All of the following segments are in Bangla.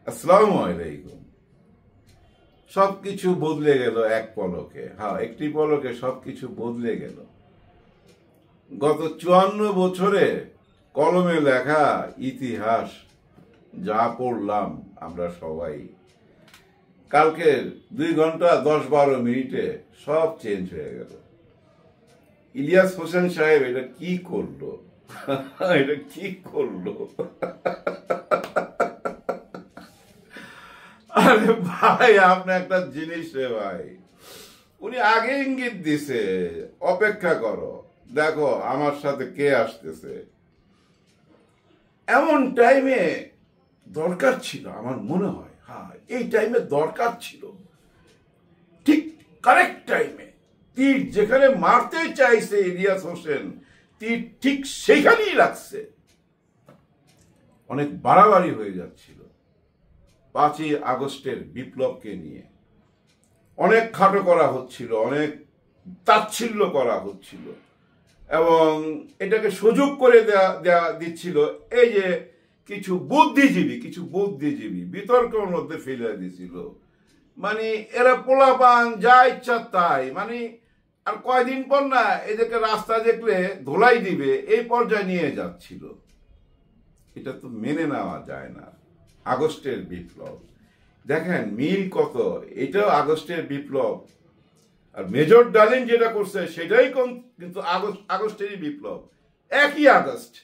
আসসালামু আলাইকুম। সবকিছু বদলে গেল এক পলকে। হ্যাঁ, একটি পলকে সবকিছু বদলে গেল। গত 54 বছরে কলমে লেখা ইতিহাস যা পড়লাম আমরা সবাই, কালকে 2 ঘন্টা 10-12 মিনিটে সব চেঞ্জ হয়ে গেল। ইলিয়াস হোসেন সাহেব এটা কি করলো? এটা কি করলো? আরে ভাই, আপনি একটা জিনিস রে ভাই, উনি আগে ইঙ্গিত দিছে অপেক্ষা করো, দেখো আমার সাথে কে আসতেছে। এমন টাইমে দরকার ছিল, আমার মনে হয় হ্যাঁ এই টাইমে দরকার ছিল, ঠিক কারেক্ট টাইমে তীর যেখানে মারতে চাইছে ইলিয়াস হোসেন, তীর ঠিক সেখানেই রাখছে। অনেক বাড়াবাড়ি হয়ে যাচ্ছিল 5ই আগস্টের বিপ্লবকে নিয়ে, অনেক খাটো করা হচ্ছিল, অনেক তাচ্ছিল্য করা হচ্ছিল এবং এটাকে সুযোগ করে দিচ্ছিল এই যে কিছু বুদ্ধিজীবী বিতর্কের মধ্যে ফেলে দিছিল। মানে এরা পোলাপান যা ইচ্ছা তাই, মানে আর কয়দিন পর না এদেরকে রাস্তা দেখলে ধোলাই দিবে এই পর্যায়ে নিয়ে যাচ্ছিল। এটা তো মেনে নেওয়া যায় না। আগস্টের বিপ্লব দেখেন মিল কত, এটাও আগস্টের বিপ্লব, আর মেজর ডালিম যেটা করছে সেটাই কিন্তু আগস্টেরই বিপ্লব। একই আগস্ট,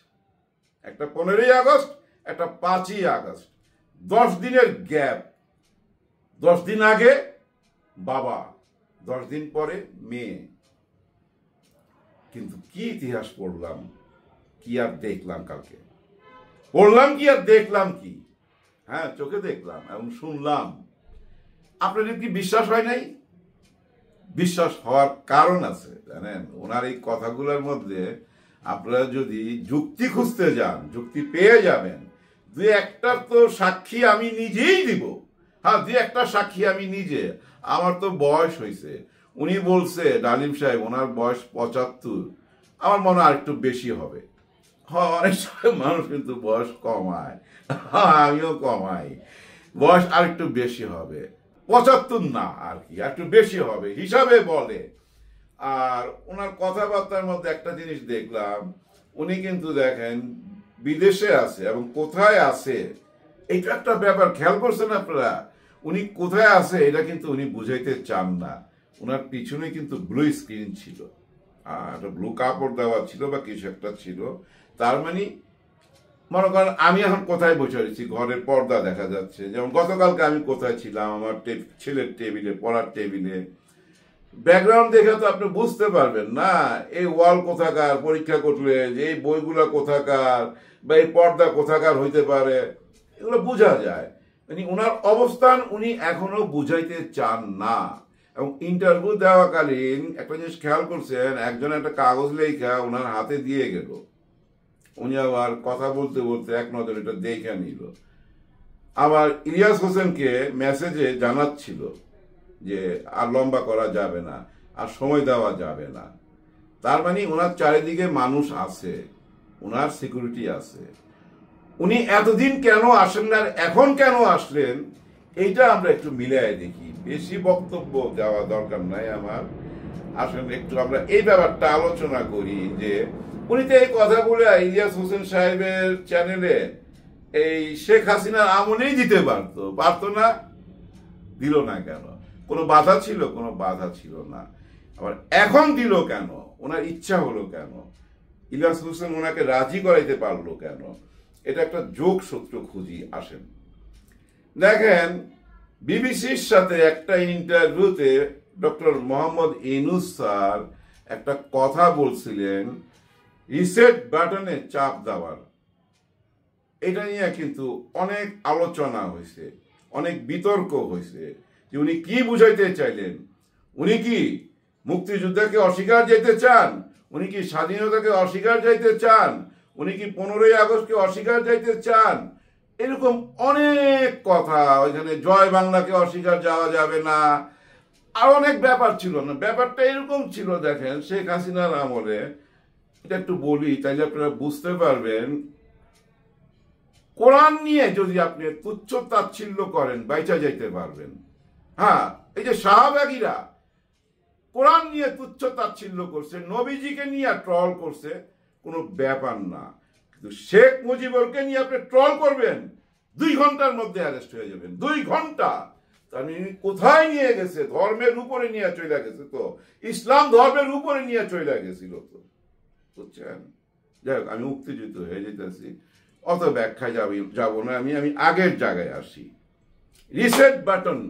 একটা 15ই আগস্ট, একটা 5ই আগস্ট, 10 দিনের গ্যাপ। 10 দিন আগে বাবা, 10 দিন পরে মেয়ে। কিন্তু কি ইতিহাস পড়লাম, কি আর দেখলাম, কালকে পড়লাম কি আর দেখলাম কি, হ্যাঁ চোখে দেখলাম এবং শুনলাম। আপনাদের কি বিশ্বাস হয় নাই? বিশ্বাস হওয়ার কারণ আছে জানেন, ওনার এই কথাগুলোর মধ্যে আপনারা যদি যুক্তি খুঁজতে যান, যুক্তি পেয়ে যাবেন। 2-1টার তো সাক্ষী আমি নিজেই দিব। হ্যাঁ, 2-1টা সাক্ষী আমি নিজে, আমার তো বয়স হয়েছে। উনি বলছে ডালিম সাহেব ওনার বয়স 75, আমার মনে হয় আরেকটু বেশি হবে। হ্যাঁ, অনেক সময় মানুষ কিন্তু বয়স কমায়, আমিও কমাই, বয়স আরেকটু বেশি হবে, 75 না আর কি, একটু বেশি হবে হিসাবে বলে। আর ওনার কথাবার্তার মধ্যে একটা জিনিস দেখলাম, উনি কিন্তু দেখেন বিদেশে আছে এবং কোথায় আছে এটা একটা ব্যাপার খেয়াল করছেন আপনারা। উনি কোথায় আছে এটা কিন্তু উনি বুঝাইতে চান না। ওনার পিছনে কিন্তু ব্লু স্ক্রিন ছিল, আর ব্লু কাপড় দেওয়া ছিল বা কিছু একটা ছিল। তার মানে মনে করেন আমি এখন কোথায় বসে রয়েছি, ঘরের পর্দা দেখা যাচ্ছে। যেমন গতকালকে আমি কোথায় ছিলাম, আমার ছেলের টেবিলে, পড়ার টেবিলে। ব্যাকগ্রাউন্ড দেখে তো আপনি বুঝতে পারবেন না এই ওয়াল কোথাকার, পরীক্ষা করলে যে এই বইগুলা কোথাকার বা এই পর্দা কোথাকার হইতে পারে, এগুলো বোঝা যায়। মানে ওনার অবস্থান উনি এখনো বুঝাইতে চান না। এবং ইন্টারভিউ দেওয়াকালীন একটা জিনিস খেয়াল করছেন, একজন একটা কাগজ লেখা ওনার হাতে দিয়ে গেল, উনি আবার কথা বলতে বলতে এক নজর এটা দেখে নিল। আবার ইলিয়াস হোসেনকে মেসেজে জানাচ্ছিল যে আর লম্বা করা যাবে না, আর সময় দেওয়া যাবে না। তার মানে ওনার চারিদিকে মানুষ আছে, ওনার সিকিউরিটি আছে। উনি এতদিন কেন আসেন না, এখন কেন আসলেন, এইটা আমরা একটু মিলাই দেখি। বেশি বক্তব্য দেওয়া দরকার নাই আমার। আসলে একটু আমরা এই ব্যাপারটা আলোচনা করি যে উনি তো এই কথাগুলো ইলিয়াস হোসেন সাহেবের চ্যানেলে এই শেখ হাসিনার আমলেই দিতে পারতো না, দিল না কেন? কোনো বাধা ছিল? কোনো বাধা ছিল না। আবার এখন দিল কেন? ওনার ইচ্ছা হলো কেন? ইলিয়াস হোসেন ওনাকে রাজি করাইতে পারলো কেন? এটা একটা যোগসূত্র খুঁজি, আসেন দেখেন। বিবিসির সাথে একটা ইন্টারভিউতে ডক্টর মোহাম্মদ ইউনূস স্যার একটা কথা বলছিলেন, রিসেট বাটনে চাপ দেওয়ার। এটা নিয়ে কিন্তু অনেক আলোচনা হয়েছে, অনেক বিতর্ক হয়েছে যে উনি কি বুঝাইতে চাইলেন। উনি কি মুক্তিযুদ্ধকে অস্বীকার যেতে চান? উনি কি স্বাধীনতাকে অস্বীকার যাইতে চান? উনি কি 15ই আগস্টকে অস্বীকার যাইতে চান? এরকম অনেক কথা, ওইখানে জয় বাংলাকে অস্বীকার যাওয়া যাবে না, আর অনেক ব্যাপার ছিল না। ব্যাপারটা এরকম ছিল দেখেন, শেখ হাসিনার আমলে, এটা একটু বলি তাইলে আপনারা বুঝতে পারবেন কোরআন নিয়ে যদি আপনি তুচ্ছ তাচ্ছিল্য করেন বাইচা যাইতে পারবেন। হ্যাঁ, এই যে শাহবাগীরা কোরআন নিয়ে তুচ্ছ তাচ্ছিল্য করছে, নবীজিকে নিয়ে ট্রল করছে, কোনো ব্যাপার না। কিন্তু শেখ মুজিবুরকে নিয়ে আপনি ট্রল করবেন, 2 ঘন্টার মধ্যে অ্যারেস্ট হয়ে যাবেন। 2 ঘন্টা তাহলে কোথায় নিয়ে গেছে? ধর্মের উপরে নিয়ে চলে গেছে, তো ইসলাম ধর্মের উপরে নিয়ে চলে গেছিল তো, বুঝছেন? যাই হোক, আমি উত্তেজিত হয়ে যেতেছি, অত ব্যাখ্যায় যাব না। আমি আগের জায়গায় আসি। রিসেট বাটন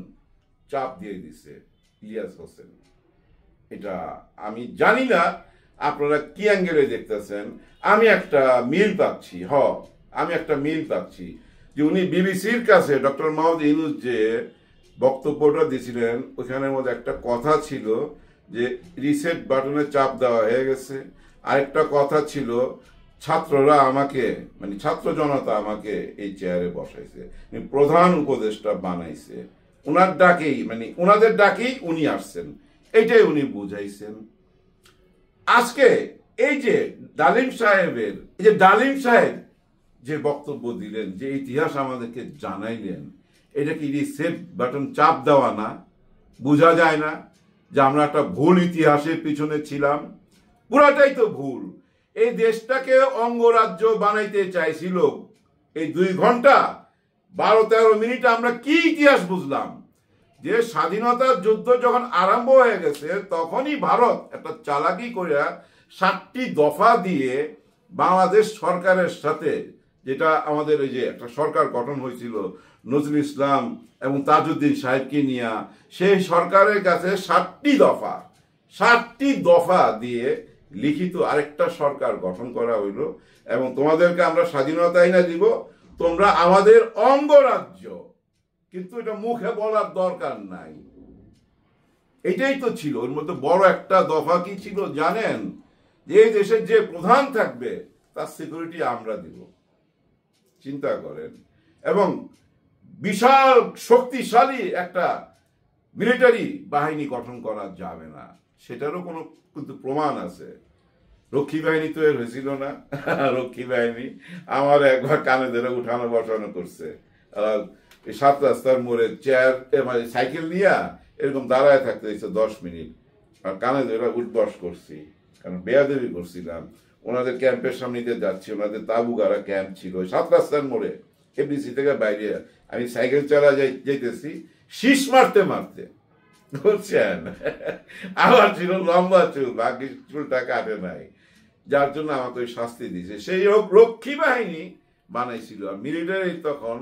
চাপ দিয়ে দিছে ইলিয়াস হোসেন। এটা আমি জানি না আপনারা কি অ্যাঙ্গেলে দেখতেছেন। আমি একটা মিল পাচ্ছি, আমি একটা মিল পাচ্ছি যে উনি বিবিসির কাছে ডক্টর মোহাম্মদ ইউনূস যে বক্তব্যটা দিয়েছিলেন, ওখানের মধ্যে একটা কথা ছিল যে রিসেট বাটনে চাপ দেওয়া হয়ে গেছে। আরেকটা কথা ছিল ছাত্ররা আমাকে, মানে ছাত্র জনতা আমাকে এই চেয়ারে বসাইছে, প্রধান উপদেষ্টা বানাইছে, ওনার ডাকেই, মানে ওনাদের ডাকেই উনি আসছেন, এইটাই উনি বুঝাইছেন। আজকে এই যে ডালিম সাহেবের, এই যে ডালিম সাহেব যে বক্তব্য দিলেন, যে ইতিহাস আমাদেরকে জানাইলেন, এটা কি রিসেট বাটন চাপ দেওয়া না? বোঝা যায় না যে আমরা একটা ভুল ইতিহাসের পিছনে ছিলাম? পুরাটাই তো ভুল। এই দেশটাকে অঙ্গরাজ্য বানাইতে চাইছিল। এই 2 ঘন্টা 12-13 মিনিট আমরা কি ইতিহাস বুঝলাম? যে স্বাধীনতার যুদ্ধ যখন আরম্ভ হয়ে গেছে, তখনই ভারত একটা চালাকি করে 7টি দফা দিয়ে বাংলাদেশ সরকারের সাথে, যেটা আমাদের ওই যে একটা সরকার গঠন হয়েছিল নজরুল ইসলাম এবং তাজউদ্দিন সাহেবকে নিয়ে, সেই সরকারের কাছে 7টি দফা দিয়ে লিখিত আরেকটা সরকার গঠন করা হইল, এবং তোমাদেরকে আমরা স্বাধীনতা এনে দিব, তোমরা আমাদের অঙ্গরাজ্য। কিন্তু এটা মুখে বলার দরকার নাই, এটাই তো ছিল। ওর মধ্যে বড় একটা দফা কি ছিল জানেন? যে এই দেশের যে প্রধান থাকবে তার সিকিউরিটি আমরা দিব। চিন্তা করেন। এবং বিশাল শক্তিশালী একটা মিলিটারি বাহিনী গঠন করা যাবে না, সেটারও কোনো কিন্তু প্রমাণ আছে। রক্ষী বাহিনী তো এর হয়েছিল না? রক্ষী বাহিনী আমার একবার কানে ধরে উঠানো বসানো করছে, 7 রাস্তার মোড়ে চেয়ার, মানে সাইকেল নিয়ে এরকম দাঁড়ায় থাকতে দিচ্ছে 10 মিনিট, আর কানে ধরে উঠবস করছি, কারণ বেয়াদবি করছিলাম। ওনাদের ক্যাম্পের সামনে দিয়ে যাচ্ছি, ওনাদের তাবু গাড়া ক্যাম্প ছিল 7 রাস্তার মোড়ে, এফডিসি থেকে বাইরে। আমি সাইকেল চালা যাইতেছি, শীষ মারতে মারতে, বুঝছেন? আমার ছিল লম্বা চুল, বাকি চুলটা কাটে নাই, যার জন্য আমাকে ওই শাস্তি দিয়েছে। সেই রক্ষী বাহিনী বানাইছিল। আর মিলিটারি তখন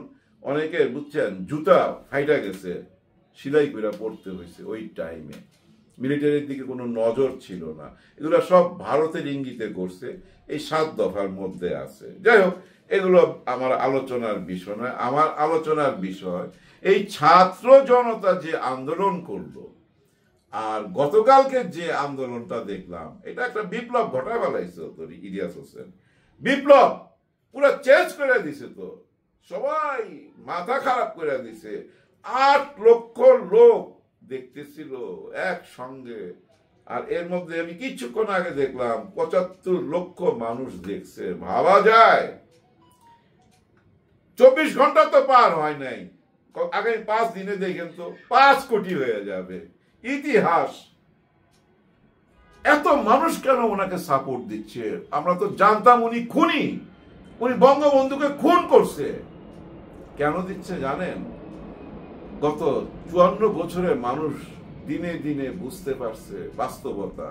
অনেকে, বুঝছেন, জুতা ফাইটা গেছে, সিলাই করে পড়তে হয়েছে। ওই টাইমে মিলিটারির দিকে কোনো নজর ছিল না। এগুলো সব ভারতের ইঙ্গিতে করছে, এই 7 দফার মধ্যে আছে। যাই হোক, এগুলো আমার আলোচনার বিষয় নয়। আমার আলোচনার বিষয় এই ছাত্র জনতা যে আন্দোলন করলো, আর গতকালকে যে আন্দোলনটা দেখলাম, এটা একটা বিপ্লব ঘটা ফেলাইছে তো ইলিয়াস হোসেন। বিপ্লব পুরো চেঞ্জ করে দিছে, তো সবাই মাথা খারাপ করে দিছে। 8 লক্ষ লোক দেখতেছিল একসঙ্গে, আর এর মধ্যে আমি কিছুক্ষণ আগে দেখলাম 75 লক্ষ মানুষ দেখছে। ভাবা যায়? 24 ঘন্টা তো পার হয় নাই, আগামী 5 দিনে দেখেন তো 5 কোটি হয়ে যাবে। ইতিহাস। এত মানুষ কেন ওনাকে সাপোর্ট দিচ্ছে? আমরা তো জানতাম উনি খুনি, উনি বঙ্গবন্ধুকে খুন করছে। কেন দিচ্ছে জানেন? গত 54 বছরে মানুষ দিনে দিনে বুঝতে পারছে বাস্তবতা,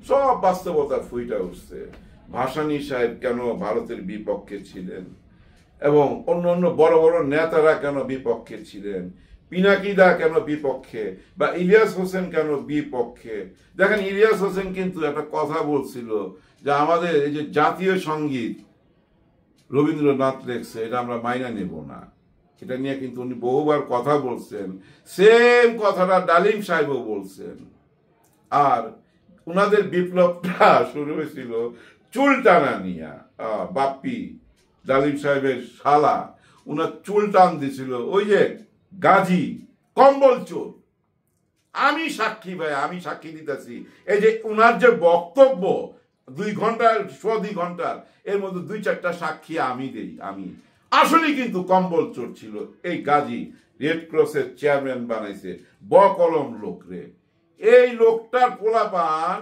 সব বাস্তবতা ফুইটা উঠছে। ভাসানী সাহেব কেন ভারতের বিপক্ষে ছিলেন, এবং অন্য অন্য বড় বড় নেতারা কেন বিপক্ষে ছিলেন, পিনাকিদা কেন বিপক্ষে, বা ইলিয়াস হোসেন কেন বিপক্ষে। দেখেন, ইলিয়াস হোসেন কিন্তু একটা কথা বলছিল যে আমাদের এই যে জাতীয় সঙ্গীত রবীন্দ্রনাথ লেখছে, এটা আমরা মাইনা নেব না। এটা নিয়ে কিন্তু উনি বহুবার কথা বলছেন। সেম কথাটা ডালিম সাহেবও বলছেন। আর উনাদের বিপ্লবটা শুরু হয়েছিল চুল টানা নিয়ে। বাপ্পি ডালিম সাহেবের শালা, উনার চুল টান দিছিল ওই যে গাজী কম্বল চোর। আমি সাক্ষী ভাই, আমি সাক্ষী দিতেছি। এই যে উনার যে বক্তব্য 2 ঘন্টার 2.25 ঘন্টার, এর মধ্যে 2-4টা সাক্ষী আমি দেই। আমি আসলে কিন্তু কম্বল চোর ছিল এই গাজী, রেড ক্রসের চেয়ারম্যান বানাইছে ব কলম লোক রে। এই লোকটার পোলাপান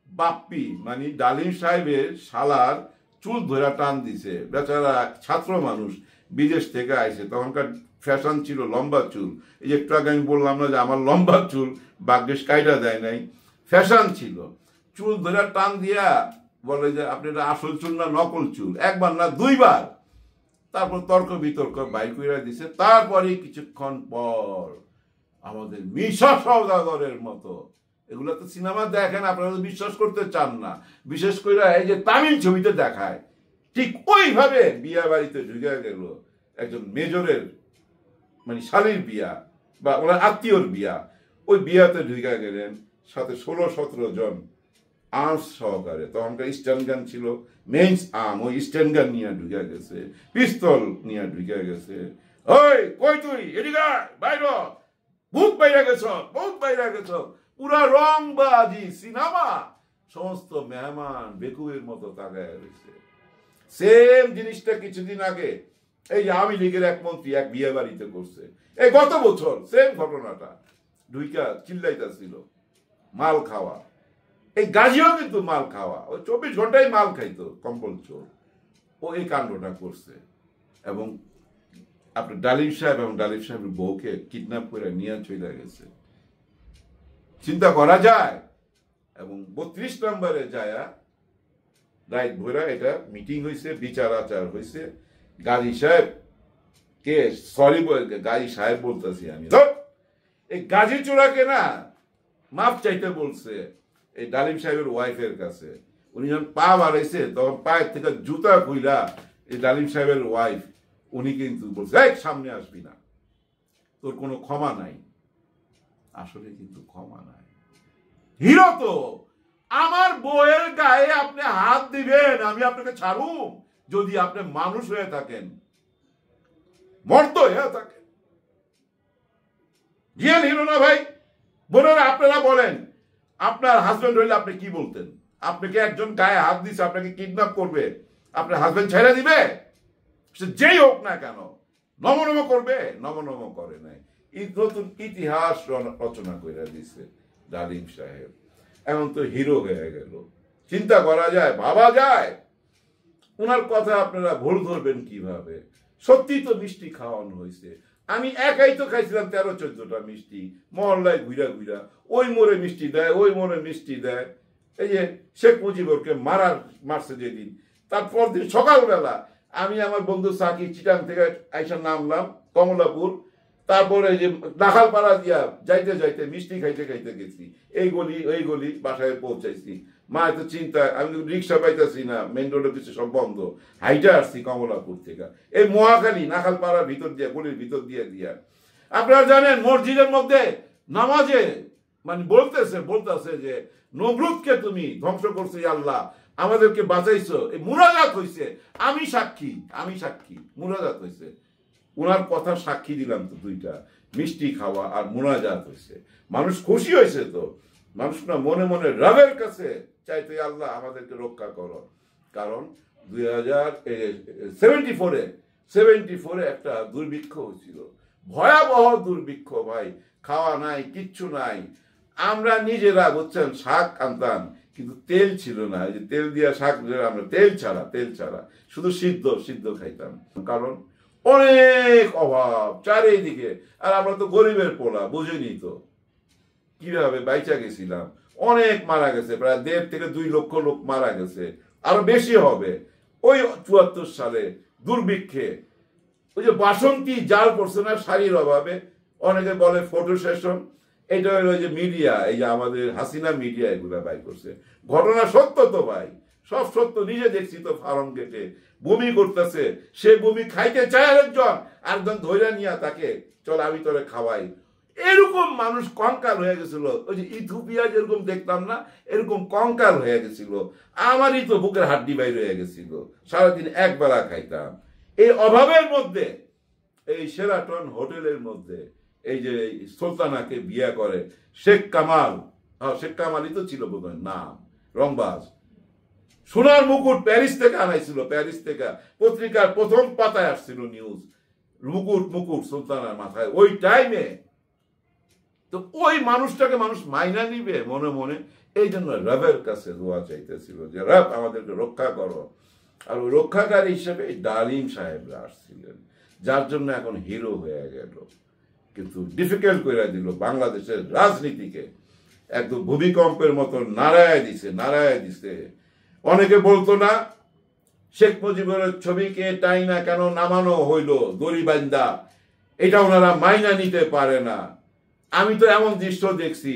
বাপ্পি মানে ডালিম সাহেবের শালার চুল ধরা টান দিছে। বেচারা ছাত্র মানুষ, বিদেশ থেকে আইছে, তখনকার ফ্যাশন ছিল লম্বা চুল। এই যে একটু আগে আমি বললাম না যে আমার লম্বা চুল ভাগ্যেশ কাইটা দেয় নাই, ফ্যাশন ছিল। চুল ধরা টান দিয়া বলে যে আপনি এটা আসল চুল না নকল চুল, একবার না দুইবার। তারপর তর্ক বিতর্ক বাইর করে দিছে। তারপরে কিছুক্ষণ পর আমাদের মিশা সওদাগরের মতো, এগুলো তো সিনেমা দেখেন, আপনারা বিশ্বাস করতে চান না, বিশেষ করে এই যে তামিল ছবিতে দেখায়, ঠিক ওইভাবে বিয়া বাড়িতে ঢুকে গেল একজন মেজরের মানে শালীর বিয়া বা ওনার আত্মীয়র বিয়া। ওই বিয়াতে ঢুকে গেলেন সাথে 16-17 জন আর্মস সহকারে। তখনকার স্ট্যান্ড গান ছিল, মেইনস আর্ম, ওই স্ট্যান্ড গান নিয়ে ঢুকে গেছে, পিস্তল নিয়ে ঢুকে গেছে। ওই কই তুই এদিকে বাইর, ভূত বাইরে গেছ, ভূত বাইরে গেছ, পুরা রংবাজি সিনেমা। সমস্ত মেহমান বেকুবের মতো তাকায় রয়েছে। সেম জিনিসটা কিছুদিন আগে এই যে আওয়ামী লীগের এক মন্ত্রী এক বিয়ে বাড়িতে করছে, এই গত বছর সেম ঘটনাটা, ঢুইকা চিল্লাইতেছিল মাল খাওয়া। এই গাজীও কিন্তু মাল খাওয়া, ওই 24 ঘন্টায় মাল খাইতো কম্বল চোর। ও এই কাণ্ডটা করছে এবং আপনার ডালিম সাহেব এবং ডালিম সাহেবের বউকে কিডন্যাপ করে নিয়ে চলে গেছে। চিন্তা করা যায়। এবং 32 নম্বরে যায় রাইট ভোরা এটা মিটিং হয়েছে, বিচার আচার হয়েছে। গাজী সাহেব কে সরি বলতে, গাজী সাহেব বলতেছি আমি, এই গাজী চোরাকে না মাপ চাইতে বলছে এই ডালিম সাহেবের ওয়াইফের কাছে। উনি যখন পা বাড়াইছে তখন পায়ের থেকে জুতা খুইলা এই ডালিম সাহেবের ওয়াইফ উনি কিন্তু বলছে এক সামনে আসবি না, তোর কোনো ক্ষমা নাই। আসলে কিন্তু ক্ষমা নাই। হিরো তো আমার বউয়ের গায়ে আপনি হাত দিবেন, আমি আপনাকে ছাড়ুম যদি আপনি মানুষ হয়ে থাকেন, মর্দ হয়ে থাকেন। রিয়েল হিরো না ভাই। বোনেরা আপনারা বলেন, আপনার হাজবেন্ড হইলে আপনি কি বলতেন? আপনাকে একজন গায়ে হাত দিছে, আপনাকে কিডন্যাপ করবে, আপনার হাজবেন্ড ছেড়ে দিবে? সে যেই হোক না কেন নমনম করবে? নমনম করে নাই। এই নতুন ইতিহাস রচনা করে দিছে ডালিম সাহেব। এখন তো হিরো হয়ে গেল। চিন্তা করা যায়, ভাবা যায়। ওনার কথা আপনারা ভুল ধরবেন কিভাবে? সত্যি তো মিষ্টি খাওয়ানো হয়েছে। আমি একাই তো খাইছিলাম 13-14টা মিষ্টি, মহল্লায় ঘুরা ঘুরা। ওই মোড়ে মিষ্টি দেয়, ওই মোড়ে মিষ্টি দেয়। এই যে শেখ মুজিবুরকে মারছে যেদিন, তারপর দিন সকালবেলা আমি আমার বন্ধু সাকি চিটাং থেকে আইসা নামলাম কমলাপুর, তারপরে যে নাখালপাড়া দিয়া যাইতে যাইতে মিষ্টি খাইতে খাইতে গেছি, এই গলি ওই গলি, বাসায় পৌঁছাইছি। মা এত চিন্তা, আমি রিক্সা পাইতেছি না, মেন রোডে কিছু সব বন্ধ, হাইটা আসছি কমলাপুর থেকে এই মহাখালী নাখালপাড়ার ভিতর দিয়ে, গলির ভিতর দিয়ে দিয়া। আপনারা জানেন মসজিদের মধ্যে নামাজে মানে বলতেছে যে নমরুদকে তুমি ধ্বংস করছো আল্লাহ, আমাদেরকে বাঁচাইছো। এই মুনাজাত হইছে, আমি সাক্ষী মুনাজাত হইছে। উনার কথা সাক্ষী দিলাম তো দুইটা, মিষ্টি খাওয়া আর মুনাজাত হয়েছে। মানুষ খুশি হয়েছে তো, মানুষ না মনে মনে রবের কাছে চাইতে আল্লাহ আমাদেরকে রক্ষা করো। কারণ 2074-এ একটা দুর্ভিক্ষ হয়েছিল, ভয়াবহ দুর্ভিক্ষ ভাই, খাওয়া নাই, কিচ্ছু নাই। আমরা নিজেরা বুঝছেন শাক আনতাম, কিন্তু তেল ছিল না। এই যে তেল দিয়া শাক, আমরা তেল ছাড়া শুধু সিদ্ধ খাইতাম। কারণ অনেক অভাব চারিদিকে। আর আমরা তো গরিবের পোলা, বুঝিনি তো কিভাবে বাইচা গেছিলাম। অনেক মারা গেছে, প্রায় 1.5 থেকে 2 লক্ষ লোক মারা গেছে, আরো বেশি হবে ওই 74 সালে দুর্ভিক্ষে। ওই যে বাসন্তী জাল পড়ছে না শাড়ির অভাবে, অনেকে বলে ফটো সেশন, এটা হলো যে মিডিয়া, এই যে আমাদের হাসিনা মিডিয়া এগুলা বাই করছে। ঘটনা সত্য তো ভাই, সব সত্য, নিজে দেখছি তো। ফার্ম গেটে বমি করতেছে, সে বমি খাইতে চায় আরেকজন ধৈর্য নিয়ে তাকে চল আমি তোরে খাওয়াই। এরকম মানুষ কঙ্কাল হয়ে গেছিল। ওই যে ইথিওপিয়া যেরকম দেখতাম না, এরকম কঙ্কাল হয়ে গেছিল। আমারই তো বুকের হাড্ডি বাইর হয়ে গেছিল, সারাদিন একবেলা খাইতাম। এই অভাবের মধ্যে এই শেরাটন হোটেলের মধ্যে এই যে সুলতানাকে বিয়ে করে শেখ কামালই তো ছিল বোধহয় নাম, রংবাজ। সোনার মুকুট প্যারিস থেকে আনাইছিল, প্যারিস থেকে পত্রিকার প্রথম পাতায় আসছিল নিউজ, মুকুট মুকুট সুলতানের মাথায় ওই টাইমে। তো ওই মানুষটাকে মানুষ মাইনা নিবে মনে মনে, এই জন্য রবের কাছে দোয়া চাইতেছিল যে রব আমাদেরকে রক্ষা করো। আর ওই রক্ষাকারী হিসেবে ডালিম সাহেবরা আসছিলেন, যার জন্য এখন হিরো হয়ে গেল, কিন্তু ডিফিকাল্ট করে দিল বাংলাদেশের রাজনীতিকে, একদম ভূমিকম্পের মতো নাড়ায় দিছে। অনেকে বলতো না শেখ মুজিবের ছবিকে টাইনা কেন নামানো হইল দড়িবান্ধা, এটা ওনারা মাইনা নিতে পারে না। আমি তো এমন দৃশ্য দেখছি,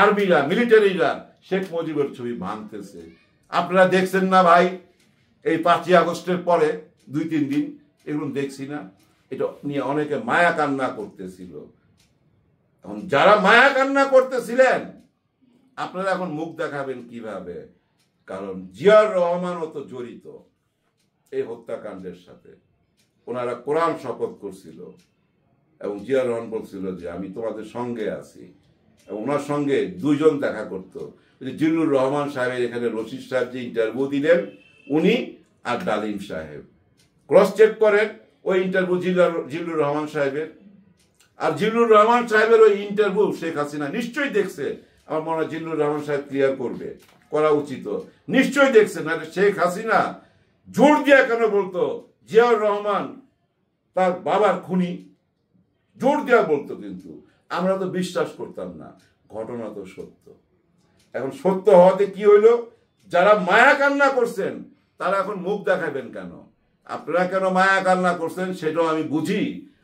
আর্মিরা মিলিটারিরা শেখ মুজিবের ছবি ভাঙতেছে। আপনারা দেখছেন না ভাই, এই 5ই আগস্টের পরে 2-3 দিন এগুলো দেখছি না, এটা নিয়ে অনেকে মায়া কান্না করতেছিল। এখন যারা মায়া কান্না করতেছিলেন আপনারা এখন মুখ দেখাবেন কিভাবে? কারণ জিয়াউর রহমানও তো জড়িত এই হত্যাকাণ্ডের সাথে। ওনারা কোরআন শপথ করছিল এবং জিয়াউর রহমান বলছিল যে আমি তোমাদের সঙ্গে আছি, এবং ওনার সঙ্গে 2 জন দেখা করত, জিল্লুর রহমান সাহেবের এখানে রশিদ সাহেব যে ইন্টারভিউ দিলেন উনি, আর ডালিম সাহেব। ক্রস চেক করেন ওই ইন্টারভিউ জিল্লুর রহমান সাহেবের, আর জিল্লুর রহমান সাহেবের ওই ইন্টারভিউ শেখ হাসিনা নিশ্চয়ই দেখছে। আমার মনে হয় জিল্লুর রহমান সাহেব ক্লিয়ার করা উচিত, নিশ্চয়ই দেখছে। না শেখ হাসিনা জোর দিয়ে কেন বলতো জিয়াউর রহমান তার বাবার খুনি, জোর দেওয়া বলতো, কিন্তু আমরা তো বিশ্বাস করতাম না। ঘটনা তো সত্য। এখন সত্য হওয়াতে কি হইলো, যারা মায়া কান্না করছেন তারা এখন মুখ দেখাবেন কেন? আপনারা কেন মায়া কান্না করছেন সেটাও আমি বুঝি,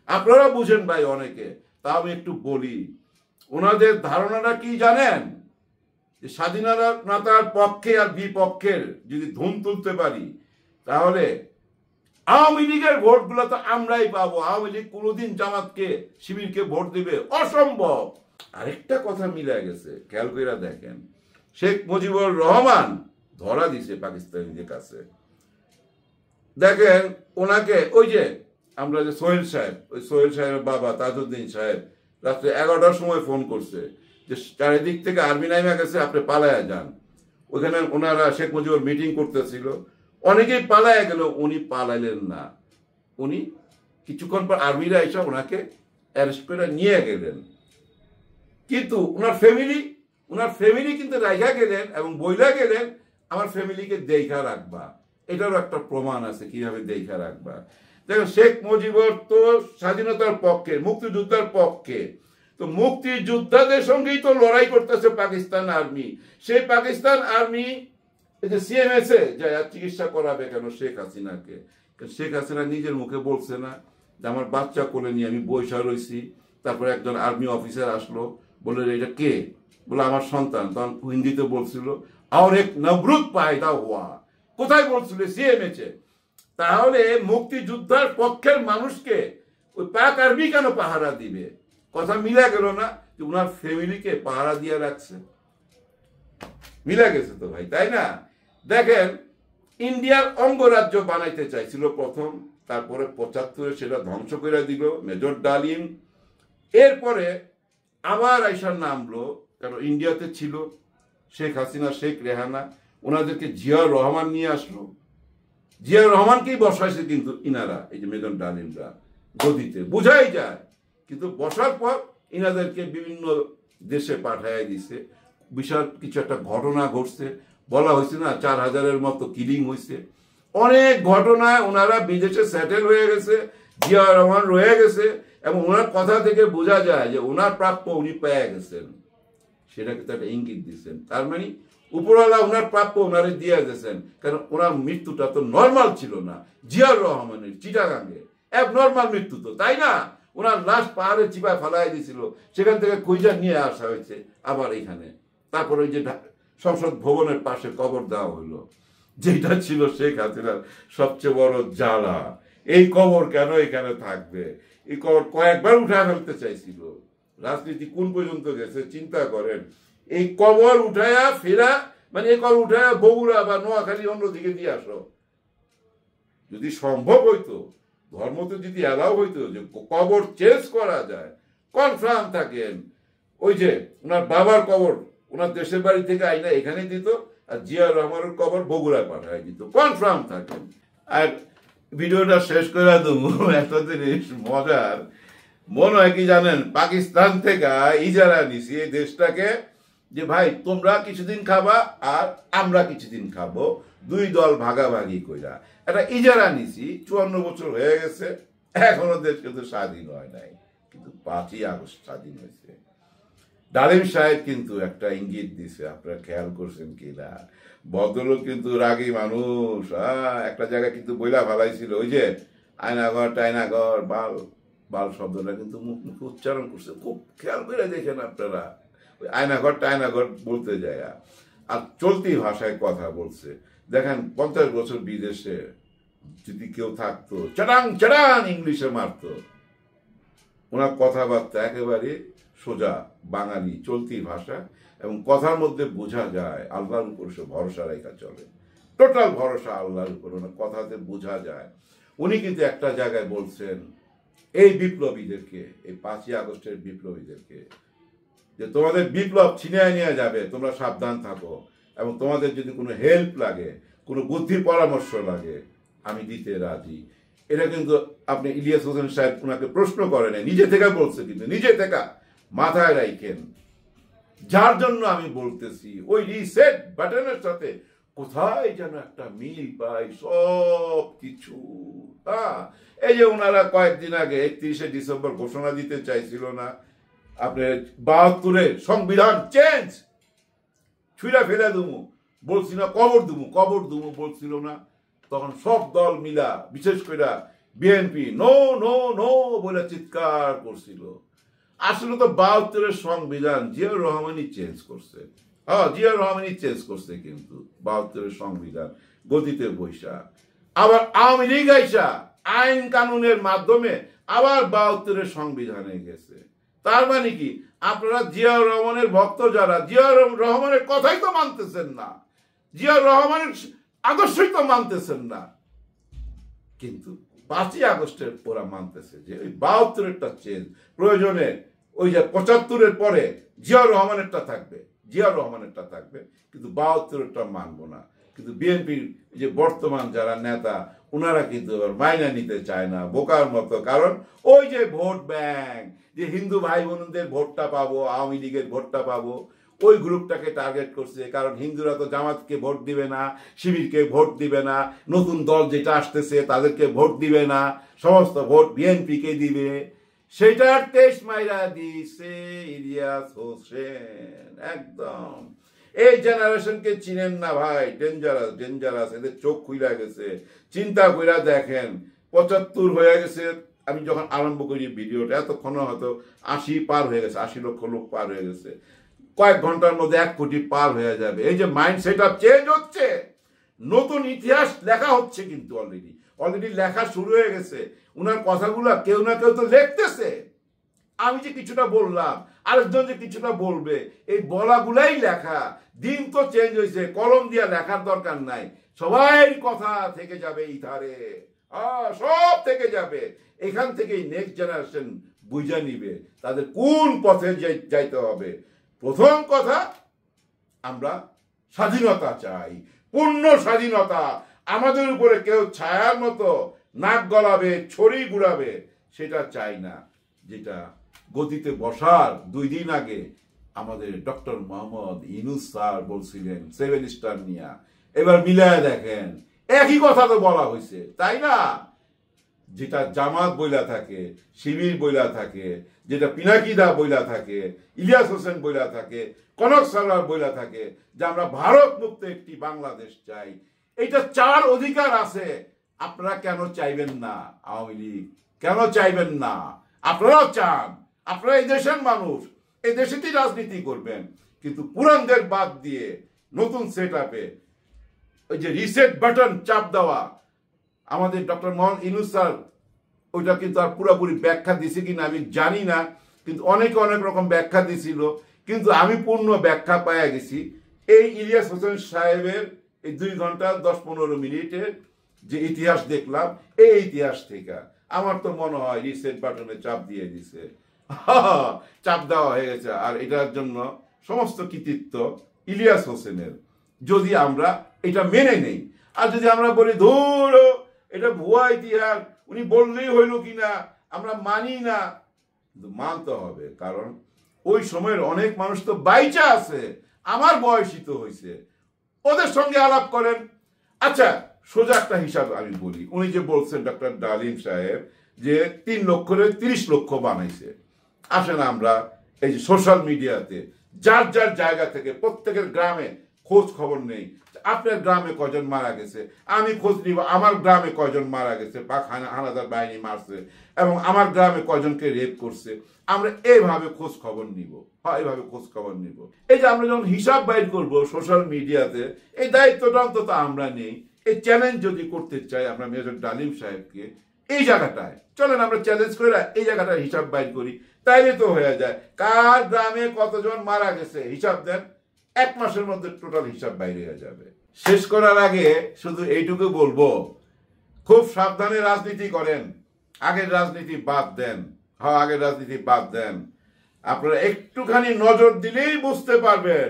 আপনারা বুঝেন ভাই অনেকে, তা আমি একটু বলি। ওনাদের ধারণাটা কি জানেন? যে স্বাধীনতার পক্ষে আর বিপক্ষের যদি ধুম তুলতে পারি তাহলে আওয়ামী লীগের ভোটগুলো তো আমরাই পাবো। আওয়ামী লীগ কোনোদিন জামাতকে শিবিরকে ভোট দিবে? অসম্ভব। আরেকটা কথা মিলে গেছে, খেয়াল করে দেখেন, শেখ মুজিবুর রহমান ধরা দিছে পাকিস্তানিদের কাছে। দেখেন ওনাকে ওই যে আমরা যে সোহেল সাহেব, ওই সোহেল সাহেবের বাবা তাজউদ্দিন সাহেব রাত্রে 11টার সময় ফোন করছে যে চারিদিক থেকে আর্মি নাইমা গেছে, আপনি পালায়া যান। ওখানে ওনারা শেখ মুজিবুর মিটিং করতেছিল, অনেকেই পালায়া গেল, উনি পালাইলেন না। উনি কিছুক্ষণ পর আর্মিরা এসে ওনাকে অ্যারেস্ট করে নিয়ে গেলেন, কিন্তু ওনার ফ্যামিলি কিন্তু রাইখা গেলেন এবং বইলা গেলেন আমার ফ্যামিলিকে দেখা রাখবা। এটারও একটা প্রমাণ আছে কিভাবে দেখা রাখবা। দেখেন শেখ মুজিবুর তো স্বাধীনতার পক্ষে, মুক্তিযোদ্ধার পক্ষে, তো মুক্তিযোদ্ধাদের সঙ্গেই তো লড়াই করতেছে পাকিস্তান আর্মি। সেই পাকিস্তান আর্মি এই যে সিএমএসে যায় চিকিৎসা করাবে কেন শেখ হাসিনাকে? শেখ হাসিনা নিজের মুখে বলছে না যে আমার বাচ্চা কোলে নিয়ে আমি বৈশা রয়েছি, তারপরে একজন আর্মি অফিসার আসলো, বলে এটা কে? বলে আমার সন্তান। তখন হিন্দিতে বলছিল আর এক নবরুদ পায়দা হওয়া। কোথায় বলছিল? সিএমএসে। তাহলে মুক্তিযোদ্ধার পক্ষের মানুষকে ওই পাক আর্মি কেন পাহারা দিবে? কথা মিলা গেল না যে উনার ফ্যামিলিকে পাহারা দিয়ে রাখছে? মিলা গেছে তো ভাই, তাই না? দেখেন ইন্ডিয়ার অঙ্গরাজ্য বানাইতে চাইছিল প্রথম, তারপরে 75-এ সেটা ধ্বংস করে দিল মেজর ডালিম। এরপরে আবার আইসার নামলো, কারণ ইন্ডিয়াতে ছিল শেখ হাসিনা, শেখ রেহানা, ওনাদেরকে জিয়াউর রহমান নিয়ে আসলো। জিয়াউর রহমানকেই বসাইছে কিন্তু ইনারা, এই যে মেজর ডালিমরা গদিতে, বোঝাই যায়। কিন্তু বসার পর ইনাদেরকে বিভিন্ন দেশে পাঠায় দিছে। বিশাল কিছু একটা ঘটনা ঘটছে, বলা হয়েছে না 4000-এর মতো কিলিং হয়েছে। অনেক ঘটনায় ওনারা বিদেশে সেটেল হয়ে গেছে, জিয়াউর রহমান রয়ে গেছে, এবং ওনার কথা থেকে বোঝা যায় যে ওনার প্রাপ্য উনি পেয়ে গেছেন, সেটাকে তো একটা ইঙ্গিত দিচ্ছেন। তার মানে উপরওয়ালা ওনার প্রাপ্য ওনারে দিয়ে গেছেন, কারণ ওনার মৃত্যুটা তো নর্মাল ছিল না। জিয়াউর রহমানের চিটাগাঙ্গে নর্মাল মৃত্যু তো, তাই না? ওনার লাশ পাহাড়ে চিপায় ফেলাই দিয়েছিল, সেখান থেকে খুঁজা নিয়ে আসা হয়েছে আবার এখানে। তারপর ওই যে সংসদ ভবনের পাশে কবর দেওয়া হলো, যেটা ছিল শেখ হাসিনার সবচেয়ে বড় জ্বালা। এই কবর কেন এখানে থাকবে? এই কবর কয়েকবার উঠা ফেলতে চাইছিল। রাজনীতি কোন পর্যন্ত গেছে চিন্তা করেন। এই কবর উঠায়া ফেরা মানে এই কবর উঠায়া বগুড়া বা নোয়াখালী অন্যদিকে দিয়ে আসো। যদি সম্ভব হইতো, ধর্মতে যদি অ্যালাউ হইতো যে কবর চেঞ্জ করা যায়, কনফার্ম থাকেন। ওই যে ওনার বাবার কবর ওনার দেশের বাড়ি থেকে আইনা এখানে দিত, আর জিয়া রহমানের কবর বগুড়ায় পাঠায় দিত, কনফার্ম থাকেন। আর ভিডিওটা শেষ করে দেবো একটা জিনিস মজার, মনে হয় কি জানেন, পাকিস্তান থেকে ইজারা নিছি এই দেশটাকে, যে ভাই তোমরা কিছুদিন খাবা আর আমরা কিছুদিন খাবো, দুই দল ভাগাভাগি কইরা একটা ইজারা নিছি। 54 বছর হয়ে গেছে, এখনো দেশ কিন্তু স্বাধীন হয় নাই, কিন্তু 5ই আগস্ট স্বাধীন হয়েছে। ডালিম সাহেব কিন্তু একটা ইঙ্গিত দিছে, আপনারা খেয়াল করছেন কিনা? ভদ্রলোক কিন্তু রাগী মানুষ, একটা জায়গায় কিন্তু বইলা ভালাইছিল, ওই যে আয়নাঘর টাইনাঘর, বাল বাল শব্দটা কিন্তু মুখ মুখে উচ্চারণ করছে, খুব খেয়াল করে দেখেন আপনারা। ওই আয়নাঘর টাইনাঘর বলতে যায়, আর চলতি ভাষায় কথা বলছে। দেখেন 50 বছর বিদেশে যদি কেউ থাকতো, চটাং চটাং ইংলিশে মারতো। ওনার কথাবার্তা একেবারে সোজা বাঙালি চলতি ভাষা, এবং কথার মধ্যে বোঝা যায় আল্লাহর উপর সে ভরসা রেখা চলে, টোটাল ভরসা আল্লাহর উপর, ওনার কথাতে বোঝা যায়। উনি কিন্তু একটা জায়গায় বলছেন এই বিপ্লবীদেরকে, এই 5ই আগস্টের বিপ্লবীদেরকে, যে তোমাদের বিপ্লব ছিনিয়ে নিয়ে যাবে, তোমরা সাবধান থাকো, এবং তোমাদের যদি কোনো হেল্প লাগে, কোনো বুদ্ধি পরামর্শ লাগে, আমি দিতে রাজি। এটা কিন্তু আপনি ইলিয়াস হোসেন সাহেব ওনাকে প্রশ্ন করেন, নিজে থেকে বলছে, কিন্তু নিজে থেকে মাথায় রাখেন। যার জন্য আমি বলতেছি ওই রিসেট বাটনের সাথে কোথায় যেন একটা মিল পাই সব কিছু। এই যে ওনারা কয়েকদিন আগে 31শে ডিসেম্বর ঘোষণা দিতে চাইছিল না, আপনার 72-এর সংবিধান চেঞ্জ, ছুঁড়া ফেলে দুমু বলছিল, কবর দুমু বলছিল না, তখন সব দল মিলা, বিশেষ করে বিএনপি নো নো নো বলে চিৎকার করছিল। আসলে তো 72-এর সংবিধান জিয়াউর রহমানই চেঞ্জ করছে। জিয়াউর রহমানই চেঞ্জ করছে, কিন্তু 72-এর সংবিধান গদিতে বৈশা, আবার আওয়ামী লীগ আইসা আইন কানুনের মাধ্যমে আবার 72-এর সংবিধানে গেছে। তার মানে কি, আপনারা জিয়াউর রহমানের ভক্ত যারা, জিয়াউর রহমানের কথাই তো মানতেছেন না, জিয়াউর রহমানের আদর্শই তো মানতেছেন না, কিন্তু 5ই আগস্টের ওরা মানতেছে যে ওই 72-এরটা চেঞ্জ, প্রয়োজনে ওই যে 75-এর পরে জিয়াউর রহমানেরটা থাকবে, কিন্তু 72-এরটা মানবো না। কিন্তু বিএনপির যে বর্তমান যারা নেতা, ওনারা কিন্তু মাইনা নিতে চায় না, বোকার মতো। কারণ ওই যে ভোট ব্যাংক, যে হিন্দু ভাই বোনদের ভোটটা পাবো, আওয়ামী লীগের ভোটটা পাবো, ওই গ্রুপটাকে টার্গেট করছে। কারণ হিন্দুরা তো জামাতকে ভোট দিবে না, শিবিরকে ভোট দিবে না, নতুন দল যেটা আসতেছে তাদেরকে ভোট দিবে না, সমস্ত ভোট বিএনপিকে দিবে। সেটার টেস্ট মাইরা দিছে ইলিয়াস হোসেন। একদম এই জেনারেশনকে চিনেন না ভাই, ডেঞ্জারাস, এদের চোখ খুইলা গেছে। চিন্তা কইরা দেখেন, 75 হয়ে গেছে আমি যখন আরম্ভ করি ভিডিওটা, এতক্ষণ হয়তো 80 পার হয়ে গেছে, 80 লক্ষ লোক পার হয়ে গেছে। কয়েক ঘন্টার মধ্যে 1 কোটি পার হয়ে যাবে। এই যে মাইন্ড সেট আপ চেঞ্জ হচ্ছে, নতুন ইতিহাস লেখা হচ্ছে, কিন্তু অলরেডি লেখা শুরু হয়ে গেছে। উনার কথাগুলো কেউ না কেউ তো লিখতেছে। আমি যে কিছুটা বললাম, আরেকজন যে কিছুটা বলবে, এই বলাগুলাই লেখা। দিন তো চেঞ্জ হয়েছে, কলম দিয়া লেখার দরকার নাই, সবাই কথা থেকে যাবে ইথারে, সব থেকে যাবে। এখান থেকেই নেক্সট জেনারেশন বুঝে নিবে তাদের কোন পথে যাইতে হবে। প্রথম কথা, আমরা স্বাধীনতা চাই, পূর্ণ স্বাধীনতা। আমাদের উপরে কেউ ছায়ার মতো নাক গলাবে, ছড়ি ঘুরাবে, সেটা চাই না। যেটা গদিতে বসার 2 দিন আগে আমাদের ডক্টর মোহাম্মদ ইউনূস স্যার বলছিলেন 7 স্টার নিয়া, এবার মিলায় দেখেন একই কথা তো বলা হয়েছে, তাই না? যেটা জামাত বইলা থাকে, শিবির বইলা থাকে, যেটা পিনাকিদা বইলা থাকে, ইলিয়াস হোসেন বইলা থাকে, কনক সারওয়ার বইলা থাকে, যে আমরা ভারত মুক্ত একটি বাংলাদেশ চাই। এইটা চার অধিকার আছে। আপনারা কেন চাইবেন না? আওয়ামী লীগ কেন চাইবেন না? আপনারাও চান, আপনারা এই দেশের মানুষ, এই দেশেতেই রাজনীতি করবেন, কিন্তু পুরানদের বাদ দিয়ে নতুন সেট আপে ওই যে রিসেট বাটন চাপ দেওয়া, আমাদের ডক্টর মোহাম্মদ ইউনূস স্যার ওইটা কিন্তু আর পুরোপুরি ব্যাখ্যা দিছে কিনা আমি জানি না, কিন্তু অনেকে অনেক রকম ব্যাখ্যা দিছিল, কিন্তু আমি পূর্ণ ব্যাখ্যা পাইয়া গেছি এই ইলিয়াস হোসেন সাহেবের এই 2 ঘন্টা 10-15 মিনিটের যে ইতিহাস দেখলাম, এই ইতিহাস থেকে আমার তো মনে হয় রিসেট বাটনে চাপ দিয়ে দিছে, চাপ দেওয়া হয়ে গেছে। আর এটার জন্য সমস্ত কৃতিত্ব ইলিয়াস হোসেনের। যদি আমরা এটা মেনে নেই। আর যদি আমরা বলি ধরো এটা ভুয়া ইতিহাস, উনি বললেই হইল কিনা, আমরা মানি না, কিন্তু মানতে হবে। কারণ ওই সময়ের অনেক মানুষ তো বাইচা আছে, আমার বয়সী তো হয়েছে, ওদের সঙ্গে আলাপ করেন। আচ্ছা, সোজা একটা হিসাব আমি বলি। উনি যে বলছেন ডক্টর ডালিম সাহেব যে 3 লক্ষরে 30 লক্ষ বানাইছে। আসেন আমরা এই যে সোশ্যাল মিডিয়াতে যার যার জায়গা থেকে প্রত্যেকের গ্রামে খোঁজ খবর নেই। আপনার গ্রামে কয়জন মারা গেছে, আমি খোঁজ নিব আমার গ্রামে কয়জন মারা গেছে, পাক হানাদার বাহিনী মারছে, এবং আমার গ্রামে কয়জনকে রেপ করছে। আমরা এইভাবে খোঁজ খবর নিব, এইভাবে খোঁজ খবর নিব। এই যে আমরা যখন হিসাব বাইর করব সোশ্যাল মিডিয়াতে, এই দায়িত্বটা অন্তত আমরা নেই। এই চ্যালেঞ্জ যদি করতে চাই আমরা মেজর ডালিম সাহেবকে, এই জায়গাটায় চলেন আমরা চ্যালেঞ্জ করে এই জায়গাটায় হিসাব বাইর করি, তাইলে তো হয়ে যায় কার গ্রামে কতজন মারা গেছে হিসাব দেন, 1 মাসের মধ্যে টোটাল হিসাব বাইরে হয়ে যাবে। শেষ করার আগে শুধু এইটুকু বলবো, খুব সাবধানে রাজনীতি করেন, আগের রাজনীতি বাদ দেন। আগের রাজনীতি বাদ দেন। আপনারা একটুখানি নজর দিলেই বুঝতে পারবেন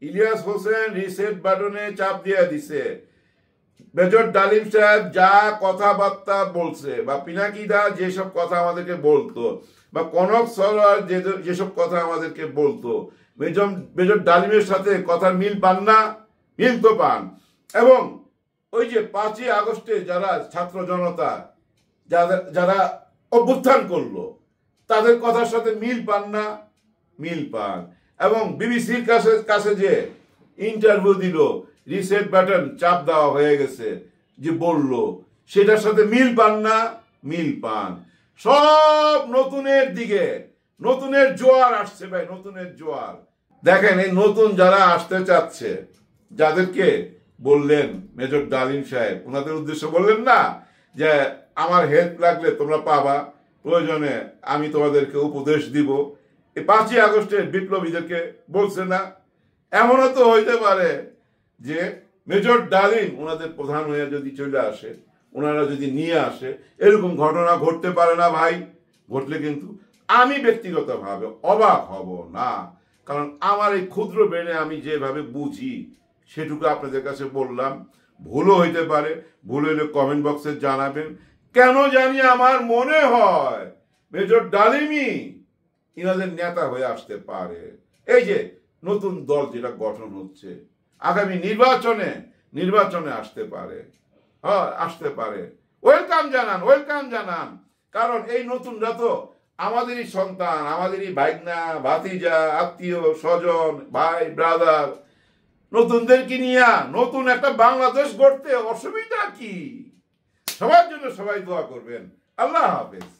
ইলিয়াস হোসেন রিসেট বাটনে চাপ দিয়ে দিছে। মেজর ডালিম সাহেব যা কথাবার্তা বলছে, বা পিনাকি দা যেসব কথা আমাদেরকে বলতো, বা কনক সরোয়ার যেসব কথা আমাদেরকে বলতো, মেজর ডালিমের সাথে কথার মিল পান না? মিল তো পান। এবং ওই যে 5ই আগস্টে যারা ছাত্র জনতা যারা অভ্যুত্থান করলো, তাদের কথার সাথে মিল পান না? মিল পান। এবং বিবিসির কাছে যে ইন্টারভিউ দিল, রিসেট বাটন চাপ দেওয়া হয়ে গেছে যে বলল, সেটার সাথে মিল পান না? মিল পান। সব নতুনের দিকে, নতুনের জোয়ার আসছে ভাই, নতুনের জোয়ার। দেখেন এই নতুন যারা আসতে চাচ্ছে, যাদেরকে বললেন মেজর ডালিম সাহেব, ওনাদের উদ্দেশ্য বললেন না যে আমার হেল্প লাগলে তোমরা পাবা, প্রয়োজনে আমি তোমাদেরকে উপদেশ দিব। এই 5ই আগস্টের বিপ্লবীদেরকে বলছে না? এমনও তো হইতে পারে যে মেজর ডালিম ওনাদের প্রধান হয়ে যদি চলে আসে, ওনারা যদি নিয়ে আসে, এরকম ঘটনা ঘটতে পারে না ভাই? ঘটলে কিন্তু আমি ব্যক্তিগতভাবে অবাক হব না। কারণ আমার এই ক্ষুদ্র ব্রেনে আমি যেভাবে বুঝি সেটুকু আপনাদের কাছে বললাম। ভুলও হইতে পারে, ভুল হইলে কমেন্ট বক্সে জানাবেন। কেন জানি আমার মনে হয় মেজর ডালিমই ইনাদের নেতা হয়ে আসতে পারে। এই যে নতুন দল যেটা গঠন হচ্ছে, আগামী নির্বাচনে আসতে পারে, আসতে পারে। ওয়েলকাম জানান, ওয়েলকাম জানান। কারণ এই নতুনরা তো আমাদেরই সন্তান, আমাদেরই ভাইগনা, ভাতিজা, আত্মীয় স্বজন, ভাই ব্রাদার। নতুনদেরকে নিয়ে নতুন একটা বাংলাদেশ গড়তে অসুবিধা কি? সবার জন্য সবাই দোয়া করবেন। আল্লাহ হাফেজ।